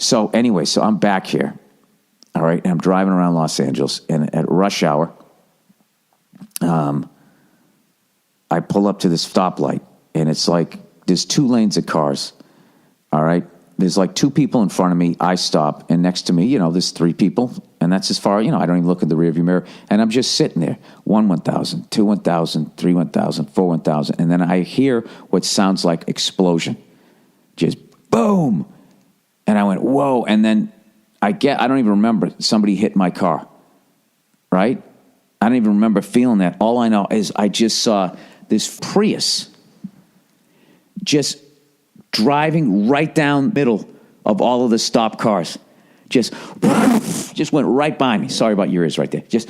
So anyway, so I'm back here, all right, and I'm driving around Los Angeles, and at rush hour, I pull up to this stoplight, and it's like there's 2 lanes of cars, all right? There's like 2 people in front of me. I stop, and next to me, there's 3 people, and that's as far, I don't even look in the rearview mirror, and I'm just sitting there. 1,000, 2 1,000, 3 1,000, 4 1,000, and then I hear what sounds like explosion. Just boom. And I went, whoa, and then I don't even remember somebody hit my car, right? I don't even remember feeling that. All I know is I just saw this Prius just driving right down middle of all of the stopped cars. Just went right by me. Sorry about your ears right there. Just,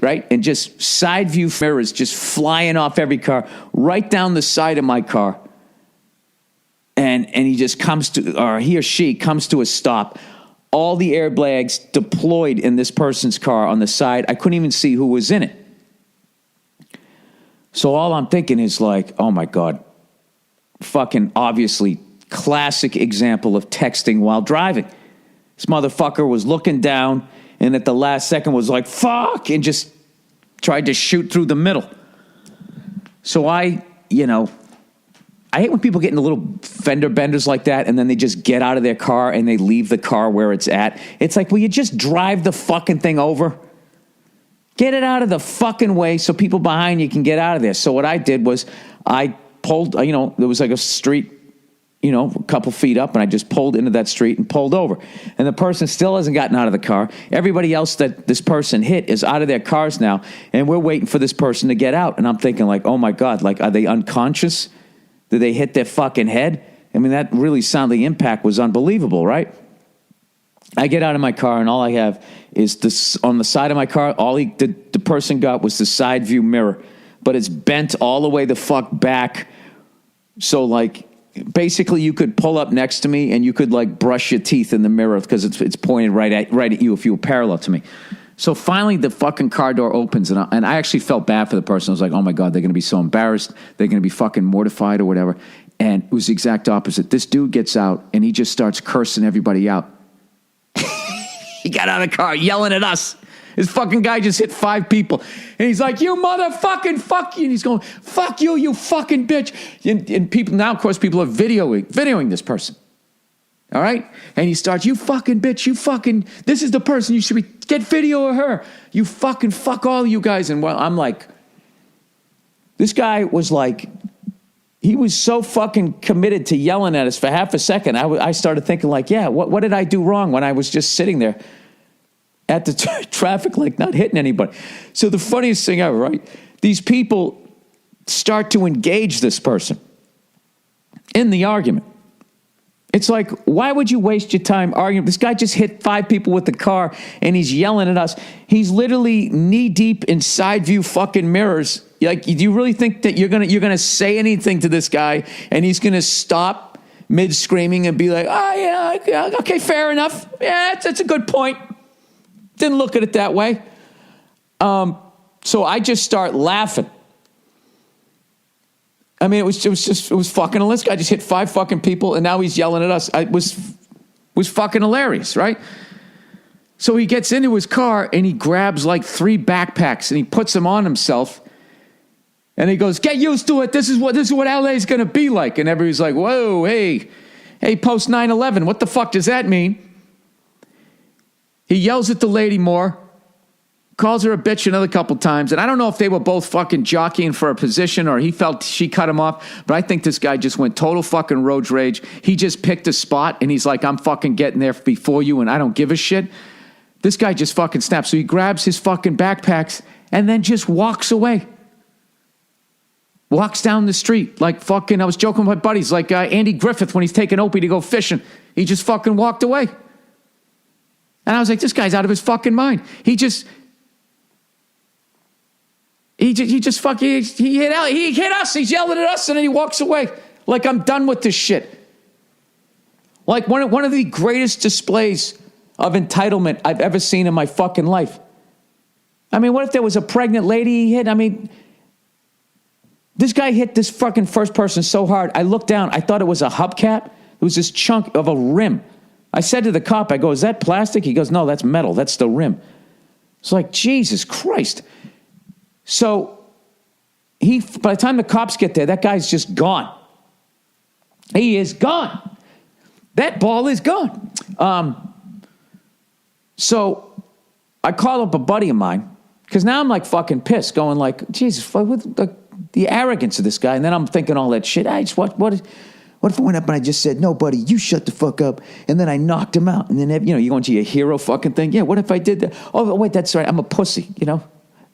right? And just side view mirrors just flying off every car, right down the side of my car. And he just comes to, or he or she comes to a stop. All the airbags deployed in this person's car on the side. I couldn't even see who was in it. So all I'm thinking is like, oh my God, fucking obviously classic example of texting while driving. This motherfucker was looking down and at the last second was like, fuck, and just tried to shoot through the middle. So I hate when people get into little fender benders like that and then they just get out of their car and they leave the car where it's at. It's like, will you just drive the fucking thing over? Get it out of the fucking way so people behind you can get out of there. So what I did was I pulled, there was like a street, a couple feet up, and I just pulled into that street and pulled over. And the person still hasn't gotten out of the car. Everybody else that this person hit is out of their cars now, and we're waiting for this person to get out. And I'm thinking like, oh my God, like, are they unconscious? Did they hit their fucking head? I mean, that really sounded, the impact was unbelievable, right? I get out of my car, and all I have is this on the side of my car. All the person got was the side view mirror, but it's bent all the way the fuck back. So like, basically, you could pull up next to me, and you could like brush your teeth in the mirror because it's pointed right at you if you were parallel to me. So finally, the fucking car door opens, and I actually felt bad for the person. I was like, oh my God, they're going to be so embarrassed. They're going to be fucking mortified or whatever. And it was the exact opposite. This dude gets out, and he just starts cursing everybody out. He got out of the car yelling at us. This fucking guy just hit 5 people. And he's like, you motherfucking fuck you. And he's going, fuck you, you fucking bitch. And people, now, of course, people are videoing this person. All right? And he starts, you fucking bitch, this is the person you should be, get video of her. You fucking fuck all you guys. And well, I'm like, this guy was like, he was so fucking committed to yelling at us for half a second. I started thinking like, yeah, what did I do wrong when I was just sitting there at the traffic light, not hitting anybody? So the funniest thing ever, right? These people start to engage this person in the argument. It's like, why would you waste your time arguing? This guy just hit 5 people with the car, and he's yelling at us. He's literally knee deep in side view fucking mirrors. Like, do you really think that you're gonna say anything to this guy, and he's gonna stop mid screaming and be like, oh yeah, okay, fair enough. Yeah, that's a good point. Didn't look at it that way. So I just start laughing. I mean, it was fucking hilarious. This guy just hit 5 fucking people, and now he's yelling at us. It was fucking hilarious, right? So he gets into his car, and he grabs like 3 backpacks, and he puts them on himself, and he goes, get used to it. This is what LA is going to be like. And everybody's like, whoa, hey, post 9/11. What the fuck does that mean? He yells at the lady more. Calls her a bitch another couple times. And I don't know if they were both fucking jockeying for a position or he felt she cut him off. But I think this guy just went total fucking road rage. He just picked a spot and he's like, I'm fucking getting there before you and I don't give a shit. This guy just fucking snaps. So he grabs his fucking backpacks and then just walks away. Walks down the street like fucking, I was joking with my buddies, like Andy Griffith when he's taking Opie to go fishing. He just fucking walked away. And I was like, this guy's out of his fucking mind. He hit us. He's yelling at us, and then he walks away. Like, I'm done with this shit. Like, one of the greatest displays of entitlement I've ever seen in my fucking life. I mean, what if there was a pregnant lady he hit? I mean, this guy hit this fucking first person so hard. I looked down. I thought it was a hubcap. It was this chunk of a rim I said to the cop, I go, is that plastic? He goes, no, that's metal. That's the rim. It's like, Jesus Christ. So by the time the cops get there, that guy's just gone. He is gone. That ball is gone. So I call up a buddy of mine, because now I'm like fucking pissed, going like, Jesus, what the arrogance of this guy. And then I'm thinking all that shit. What if I went up and I just said, no, buddy, you shut the fuck up. And then I knocked him out. And then, you go into your hero fucking thing. Yeah, what if I did that? Oh, wait, that's right. I'm a pussy,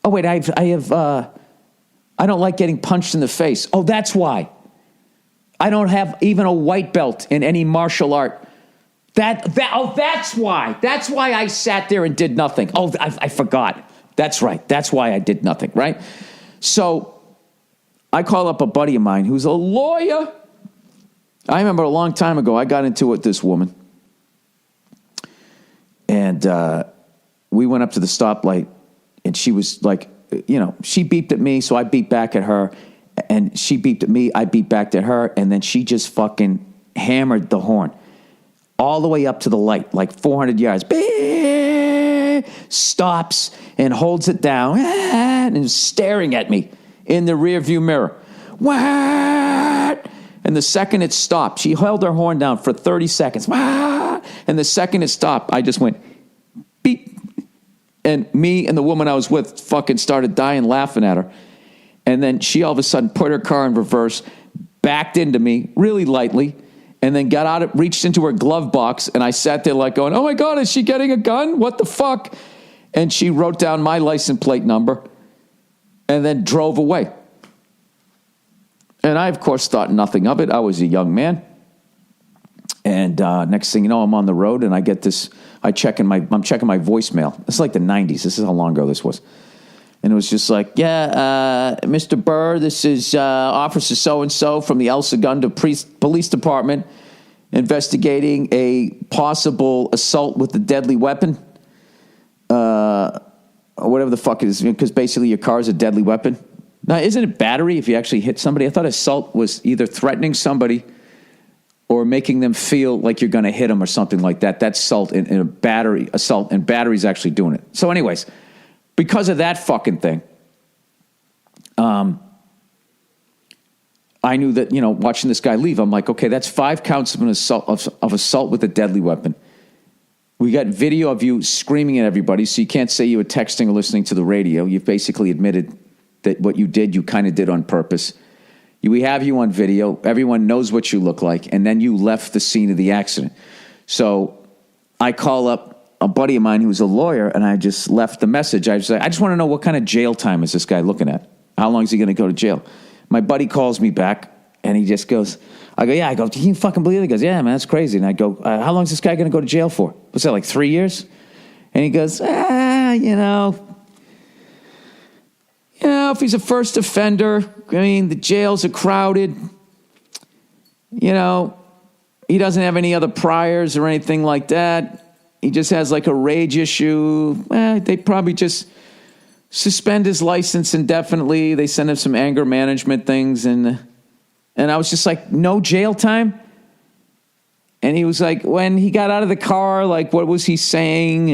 Oh, wait, I don't like getting punched in the face. Oh, that's why. I don't have even a white belt in any martial art. That's why. That's why I sat there and did nothing. Oh, I forgot. That's right. That's why I did nothing, right? So I call up a buddy of mine who's a lawyer. I remember a long time ago, I got into it with this woman. And we went up to the stoplight, and she was like, she beeped at me, so I beeped back at her. And she beeped at me, I beeped back at her, and then she just fucking hammered the horn all the way up to the light, like 400 yards. Stops and holds it down and is staring at me in the rearview mirror. What? And the second it stopped, she held her horn down for 30 seconds. And the second it stopped, I just went beep. And me and the woman I was with fucking started dying laughing at her. And then she all of a sudden put her car in reverse, backed into me really lightly, and then got out, reached into her glove box, and I sat there like going, oh my God, is she getting a gun? What the fuck? And she wrote down my license plate number and then drove away. And I, of course, thought nothing of it. I was a young man. And next thing you know, I'm on the road, and I get this, I'm checking my voicemail. It's like the 90s. This is how long ago this was. And it was just like, Mr. Burr, this is Officer so-and-so from the El Segundo Police Department investigating a possible assault with a deadly weapon. Or whatever the fuck it is, because basically your car is a deadly weapon. Now, isn't it battery if you actually hit somebody? I thought assault was either threatening somebody or making them feel like you're going to hit them or something like that. That's assault in a battery, assault, and battery's actually doing it. So anyways, because of that fucking thing, I knew that, watching this guy leave, I'm like, okay, that's 5 counts of an assault of assault with a deadly weapon. We got video of you screaming at everybody, so you can't say you were texting or listening to the radio. You've basically admitted that what you did, you kind of did on purpose. We have you on video. Everyone knows what you look like, and then you left the scene of the accident. So I call up a buddy of mine who's a lawyer, and I just left the message. I was like, I just want to know what kind of jail time is this guy looking at? How long is he going to go to jail? My buddy calls me back, and he just goes, I go, yeah. I go, can you fucking believe it? He goes, yeah, man, that's crazy. And I go, how long is this guy going to go to jail for? What's that, like 3 years? And he goes, if he's a first offender, the jails are crowded. He doesn't have any other priors or anything like that. He just has like a rage issue. They probably just suspend his license indefinitely. They send him some anger management things. And I was just like, no jail time? And he was like, when he got out of the car, like, what was he saying?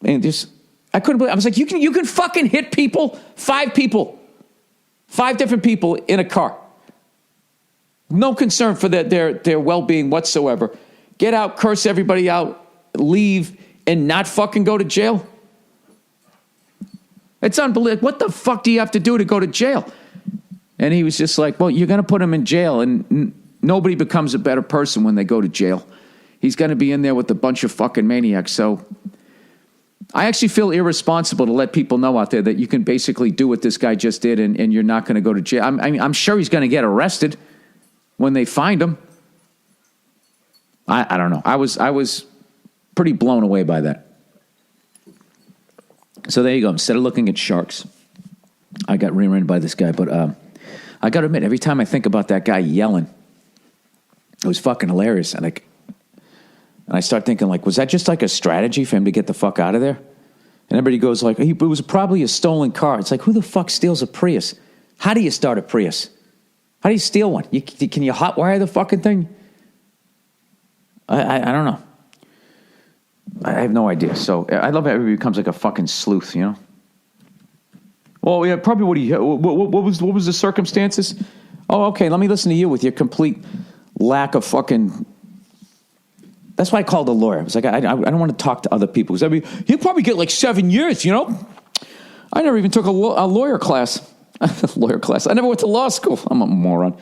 And just, I couldn't believe, I was like, you can fucking hit people, 5 different people in a car. No concern for their well-being whatsoever. Get out, curse everybody out, leave, and not fucking go to jail? It's unbelievable. What the fuck do you have to do to go to jail? And he was just like, well, you're going to put him in jail, and nobody becomes a better person when they go to jail. He's going to be in there with a bunch of fucking maniacs. So I actually feel irresponsible to let people know out there that you can basically do what this guy just did, and you're not going to go to jail. I'm sure he's going to get arrested when they find him. I don't know. I was pretty blown away by that. So there you go. Instead of looking at sharks, I got rear-ended by this guy. But I got to admit, every time I think about that guy yelling, it was fucking hilarious. And I start thinking, like, was that just like a strategy for him to get the fuck out of there? And everybody goes like, it was probably a stolen car. It's like, who the fuck steals a Prius? How do you start a Prius? How do you steal one? Can you hotwire the fucking thing? I don't know. I have no idea. So I love how everybody becomes like a fucking sleuth, you know? Well, yeah, probably what was the circumstances? Oh, okay, let me listen to you with your complete lack of fucking... That's why I called a lawyer. I was like, I don't want to talk to other people. Because I mean, he'll probably get like 7 years, you know? I never even took a lawyer class. Lawyer class. I never went to law school. I'm a moron.